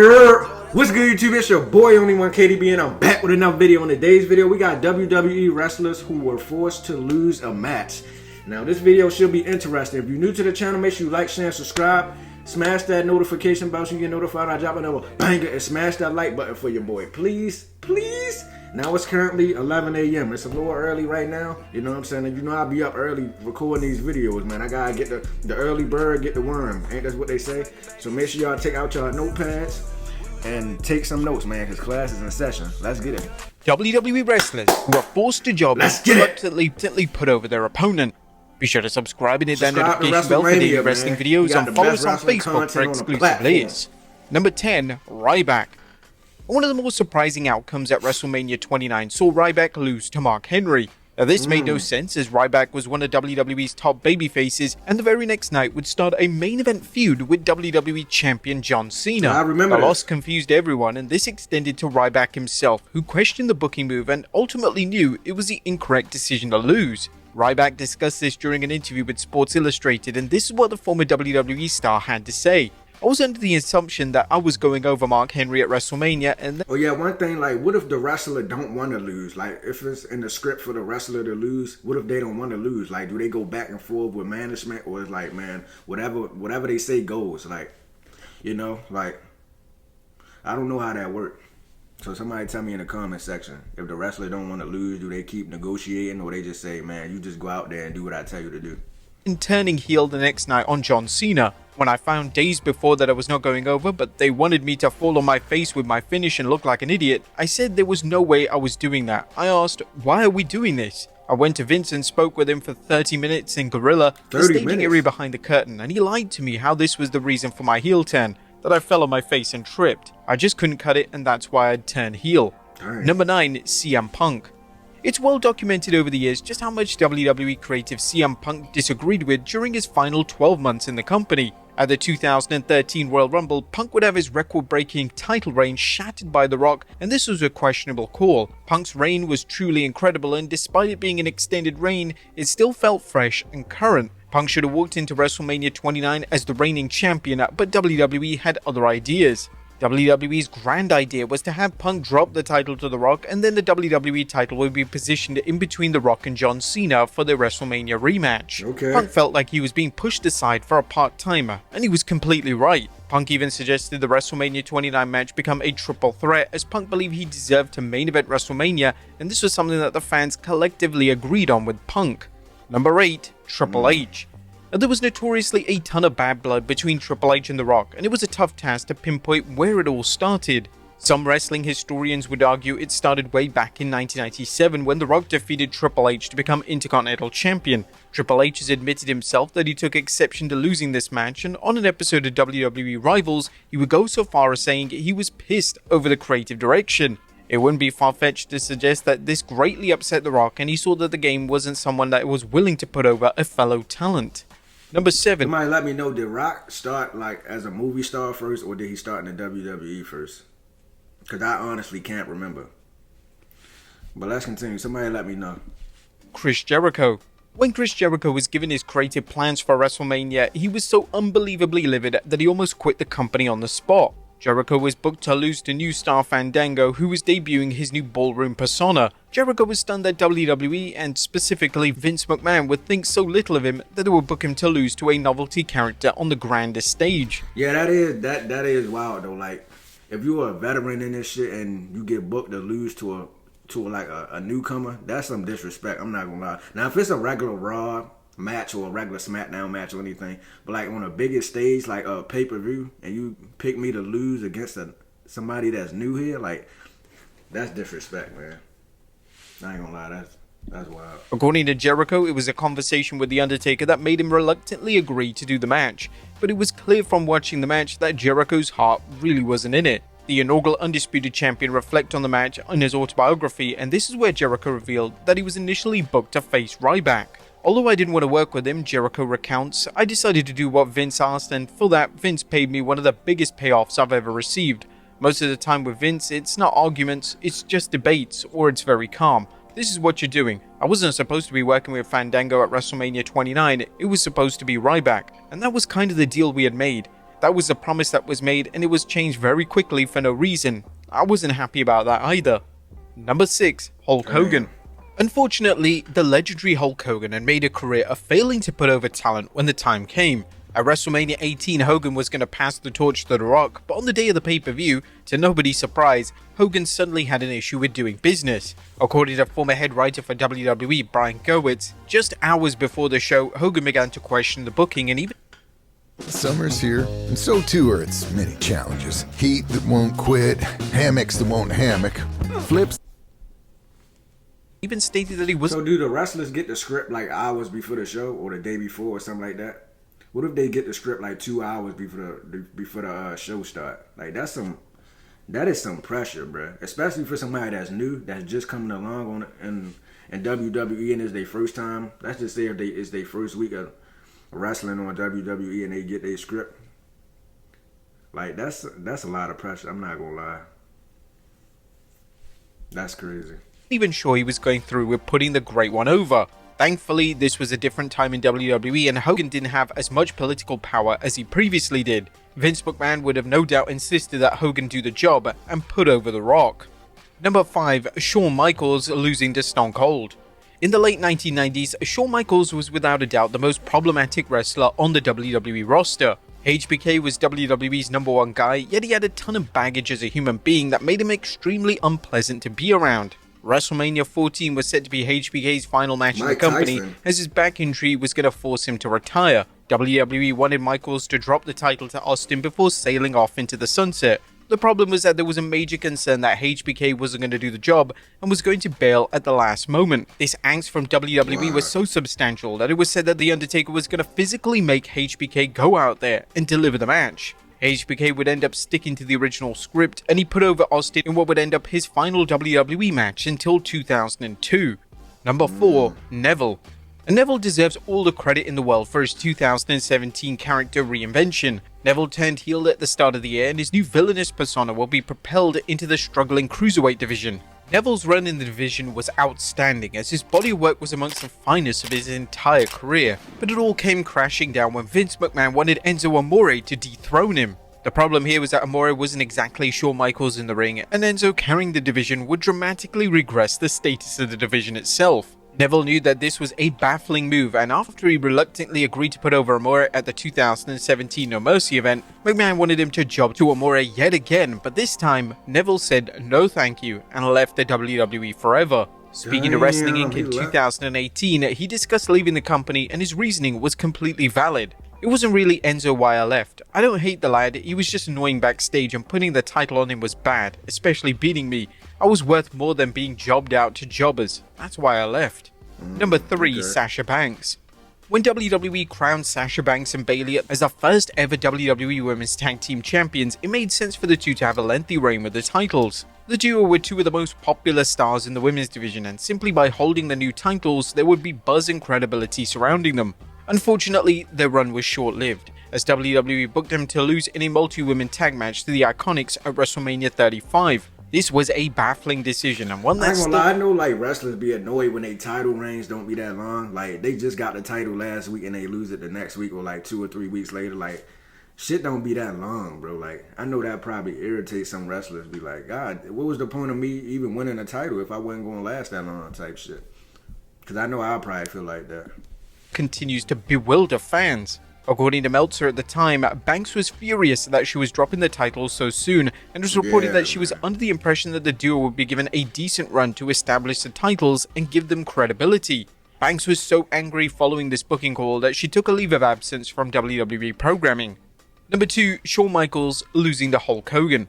What's good, YouTube? It's your boy Only One KDB, and I'm back with another video. In today's video, we got WWE wrestlers who were forced to lose a match. Now, this video should be interesting. If you're new to the channel, make sure you like, share, and subscribe. Smash that notification bell so you get notified when I drop another banger, and smash that like button for your boy, please. Now it's currently 11 a.m. It's a little early right now. You know what I'm saying? And you know I'll be up early recording these videos, man. I gotta get the early bird, get the worm. Ain't that what they say? So make sure y'all take out your notepads and take some notes, man, because class is in session. Let's get it. WWE wrestlers who are forced to job and reluctantly put over their opponent. Be sure to subscribe and hit that notification bell for daily wrestling videos, and follow us on Facebook for exclusive leads. Number 10, Ryback. One of the most surprising outcomes at WrestleMania 29 saw Ryback lose to Mark Henry. Now, this made no sense, as Ryback was one of WWE's top babyfaces, and the very next night would start a main event feud with WWE Champion John Cena. I remember the loss confused everyone, and this extended to Ryback himself, who questioned the booking move and ultimately knew it was the incorrect decision to lose. Ryback discussed this during an interview with Sports Illustrated, and this is what the former WWE star had to say. I was under the assumption that I was going over Mark Henry at WrestleMania, and oh yeah, one thing, like, what if the wrestler don't want to lose? Like, if it's in the script for the wrestler to lose, what if they don't want to lose? Like, do they go back and forth with management, or is like, man, whatever they say goes? Like, you know, like, I don't know how that works. So somebody tell me in the comment section, if the wrestler don't want to lose, do they keep negotiating, or they just say, man, you just go out there and do what I tell you to do? turning heel the next night on John Cena. When I found days before that I was not going over, but they wanted me to fall on my face with my finish and look like an idiot, I said there was no way I was doing that. I asked, why are we doing this? I went to Vince and spoke with him for 30 minutes in Gorilla, the staging area behind the curtain, and he lied to me how this was the reason for my heel turn, that I fell on my face and tripped. I just couldn't cut it, and that's why I'd turn heel. Number 9, CM Punk. It's well documented over the years just how much WWE creative CM Punk disagreed with during his final 12 months in the company. At the 2013 Royal Rumble, Punk would have his record-breaking title reign shattered by The Rock, and this was a questionable call. Punk's reign was truly incredible, and despite it being an extended reign, it still felt fresh and current. Punk should have walked into WrestleMania 29 as the reigning champion, but WWE had other ideas. WWE's grand idea was to have Punk drop the title to The Rock, and then the WWE title would be positioned in between The Rock and John Cena for the WrestleMania rematch. Punk felt like he was being pushed aside for a part-timer, and he was completely right. Punk even suggested the WrestleMania 29 match become a triple threat, as Punk believed he deserved to main event WrestleMania, and this was something that the fans collectively agreed on with Punk. Number 8, Triple H. There was notoriously a ton of bad blood between Triple H and The Rock, and it was a tough task to pinpoint where it all started. Some wrestling historians would argue it started way back in 1997 when The Rock defeated Triple H to become Intercontinental Champion. Triple H has admitted himself that he took exception to losing this match, and on an episode of WWE Rivals, he would go so far as saying he was pissed over the creative direction. It wouldn't be far-fetched to suggest that this greatly upset The Rock, and he saw that the game wasn't someone that was willing to put over a fellow talent. Number 7. Somebody let me know, did Rock start like as a movie star first, or did he start in the WWE first? Because I honestly can't remember. But let's continue. Somebody let me know. Chris Jericho. When Chris Jericho was given his creative plans for WrestleMania, he was so unbelievably livid that he almost quit the company on the spot. Jericho was booked to lose to new star Fandango, who was debuting his new ballroom persona. Jericho was stunned that WWE, and specifically Vince McMahon, would think so little of him that they would book him to lose to a novelty character on the grandest stage. Yeah, that is wild though. Like, if you're a veteran in this shit and you get booked to lose to a newcomer, that's some disrespect. I'm not gonna lie. Now, if it's a regular Raw match or a regular SmackDown match or anything, but like on a biggest stage like a pay-per-view, and you pick me to lose against somebody that's new here, like, that's disrespect, man. I ain't gonna lie, that's wild. According to Jericho, it was a conversation with The Undertaker that made him reluctantly agree to do the match, but it was clear from watching the match that Jericho's heart really wasn't in it. The inaugural Undisputed Champion reflected on the match in his autobiography, and this is where Jericho revealed that he was initially booked to face Ryback. Although I didn't want to work with him, Jericho recounts, I decided to do what Vince asked, and for that, Vince paid me one of the biggest payoffs I've ever received. Most of the time with Vince, it's not arguments, it's just debates, or it's very calm. This is what you're doing. I wasn't supposed to be working with Fandango at WrestleMania 29, it was supposed to be Ryback, and that was kind of the deal we had made. That was the promise that was made, and it was changed very quickly for no reason. I wasn't happy about that either. Number 6. Hulk Hogan. Unfortunately, the legendary Hulk Hogan had made a career of failing to put over talent when the time came. At WrestleMania 18, Hogan was going to pass the torch to The Rock, but on the day of the pay-per-view, to nobody's surprise, Hogan suddenly had an issue with doing business. According to former head writer for WWE, Brian Gewirtz, just hours before the show, Hogan began to question the booking and even Summer's here, and so too are its many challenges. Heat that won't quit, hammocks that won't hammock, flips. even stated that he was. So do the wrestlers get the script like hours before the show or the day before or something like that? What if they get the script like 2 hours before the show start? Like that is some pressure, bro. Especially for somebody that's new, that's just coming along in WWE and it's their first time. Let's just say if it's their first week of wrestling on WWE and they get their script. Like that's a lot of pressure. I'm not gonna lie. That's crazy. Even sure he was going through with putting the Great One over. Thankfully, this was a different time in WWE and Hogan didn't have as much political power as he previously did. Vince McMahon would have no doubt insisted that Hogan do the job and put over The Rock. Number 5. Shawn Michaels losing to Stone Cold. In the late 1990s, Shawn Michaels was without a doubt the most problematic wrestler on the WWE roster. HBK was WWE's #1 guy, yet he had a ton of baggage as a human being that made him extremely unpleasant to be around. WrestleMania 14 was set to be HBK's final match in the company, as his back injury was going to force him to retire. WWE wanted Michaels to drop the title to Austin before sailing off into the sunset. The problem was that there was a major concern that HBK wasn't going to do the job and was going to bail at the last moment. This angst from WWE was so substantial that it was said that The Undertaker was going to physically make HBK go out there and deliver the match. HBK would end up sticking to the original script, and he put over Austin in what would end up his final WWE match until 2002. Number 4. Neville. And Neville deserves all the credit in the world for his 2017 character reinvention. Neville turned heel at the start of the year, and his new villainous persona will be propelled into the struggling cruiserweight division. Neville's run in the division was outstanding, as his body of work was amongst the finest of his entire career, but it all came crashing down when Vince McMahon wanted Enzo Amore to dethrone him. The problem here was that Amore wasn't exactly Shawn Michaels in the ring, and Enzo carrying the division would dramatically regress the status of the division itself. Neville knew that this was a baffling move, and after he reluctantly agreed to put over Amore at the 2017 No Mercy event, McMahon wanted him to job to Amore yet again, but this time, Neville said no thank you and left the WWE forever. Speaking to Wrestling Inc. in 2018, he discussed leaving the company and his reasoning was completely valid. It wasn't really Enzo why I left. I don't hate the lad, he was just annoying backstage and putting the title on him was bad, especially beating me. I was worth more than being jobbed out to jobbers. That's why I left. Number 3. Sasha Banks. When WWE crowned Sasha Banks and Bayley as the first ever WWE Women's Tag Team Champions, it made sense for the two to have a lengthy reign with the titles. The duo were two of the most popular stars in the women's division, and simply by holding the new titles, there would be buzz and credibility surrounding them. Unfortunately, their run was short-lived, as WWE booked them to lose in a multi-women tag match to the Iconics at WrestleMania 35. This was a baffling decision, and one that's I know like wrestlers be annoyed when they title reigns don't be that long. Like they just got the title last week and they lose it the next week or like 2 or 3 weeks later. Like shit don't be that long, bro. Like I know that probably irritates some wrestlers. Be like, God, what was the point of me even winning a title if I wasn't going to last that long type shit? Because I know I'll probably feel like that. Continues to bewilder fans. According to Meltzer at the time, Banks was furious that she was dropping the title so soon, and was reporting that she was under the impression that the duo would be given a decent run to establish the titles and give them credibility. Banks was so angry following this booking call that she took a leave of absence from WWE programming. Number 2. Shawn Michaels losing to Hulk Hogan.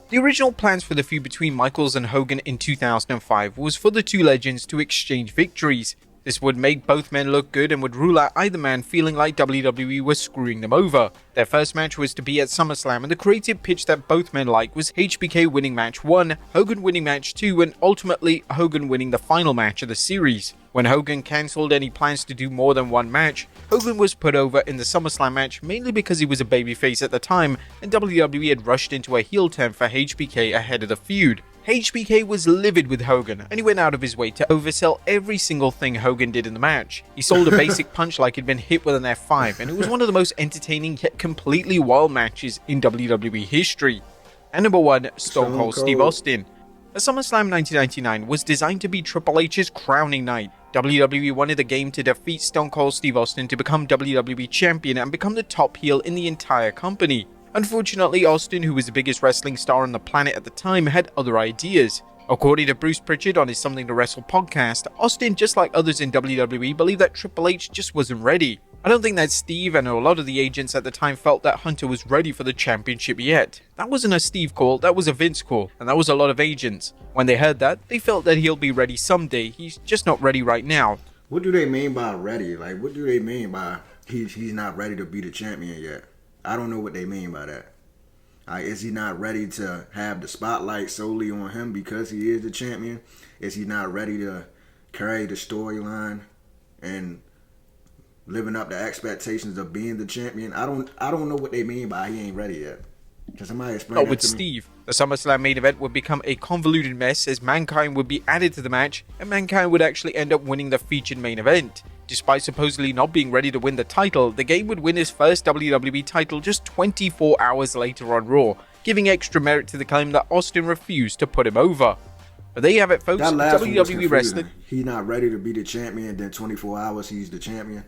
The original plans for the feud between Michaels and Hogan in 2005 was for the two legends to exchange victories. This would make both men look good and would rule out either man feeling like WWE was screwing them over. Their first match was to be at SummerSlam, and the creative pitch that both men liked was HBK winning match 1, Hogan winning match 2, and ultimately Hogan winning the final match of the series. When Hogan cancelled any plans to do more than one match, Hogan was put over in the SummerSlam match mainly because he was a babyface at the time and WWE had rushed into a heel turn for HBK ahead of the feud. HBK was livid with Hogan and he went out of his way to oversell every single thing Hogan did in the match. He sold a basic punch like he'd been hit with an F5 and it was one of the most entertaining yet completely wild matches in WWE history. And number 1, Stone Cold Steve Austin. The SummerSlam 1999 was designed to be Triple H's crowning night. WWE wanted the game to defeat Stone Cold Steve Austin to become WWE Champion and become the top heel in the entire company. Unfortunately, Austin, who was the biggest wrestling star on the planet at the time, had other ideas. According to Bruce Pritchard on his Something to Wrestle podcast, Austin, just like others in WWE, believed that Triple H just wasn't ready. I don't think that Steve and a lot of the agents at the time felt that Hunter was ready for the championship yet. That wasn't a Steve call, that was a Vince call, and that was a lot of agents. When they heard that, they felt that he'll be ready someday, he's just not ready right now. What do they mean by ready? Like, what do they mean by he's not ready to be the champion yet? I don't know what they mean by that. Is he not ready to have the spotlight solely on him because he is the champion? Is he not ready to carry the storyline and living up to expectations of being the champion? I don't know what they mean by he ain't ready yet. Can somebody explain that with to me? Steve, the SummerSlam main event would become a convoluted mess as Mankind would be added to the match and Mankind would actually end up winning the featured main event. Despite supposedly not being ready to win the title, the Game would win his first WWE title just 24 hours later on Raw, giving extra merit to the claim that Austin refused to put him over. But there you have it, folks. That last one was WWE wrestling. confusing. He's not ready to be the champion, then 24 hours he's the champion.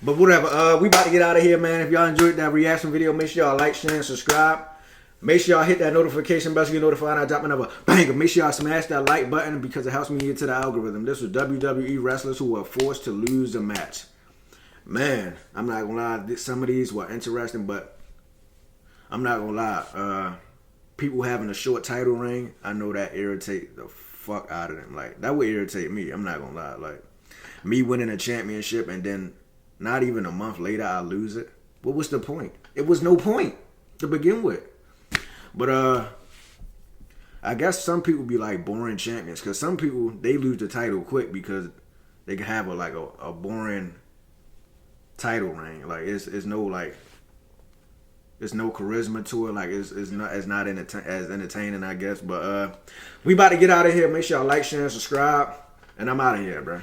But whatever, we about to get out of here, man. If y'all enjoyed that reaction video, make sure y'all like, share, and subscribe. Make sure y'all hit that notification bell so you get notified when I drop another banger. Make sure y'all smash that like button because it helps me get to the algorithm. This was WWE wrestlers who were forced to lose a match. Man, I'm not gonna lie, some of these were interesting, but I'm not gonna lie. People having a short title reign, I know that irritate the fuck out of them. Like, that would irritate me. I'm not gonna lie. Like, me winning a championship and then not even a month later I lose it. What was the point? It was no point to begin with. But I guess some people be like boring champions because some people, they lose the title quick because they can have a boring title reign. Like it's no charisma to it. Like it's not as entertaining, I guess. But we about to get out of here. Make sure y'all like, share, and subscribe, and I'm out of here, bro.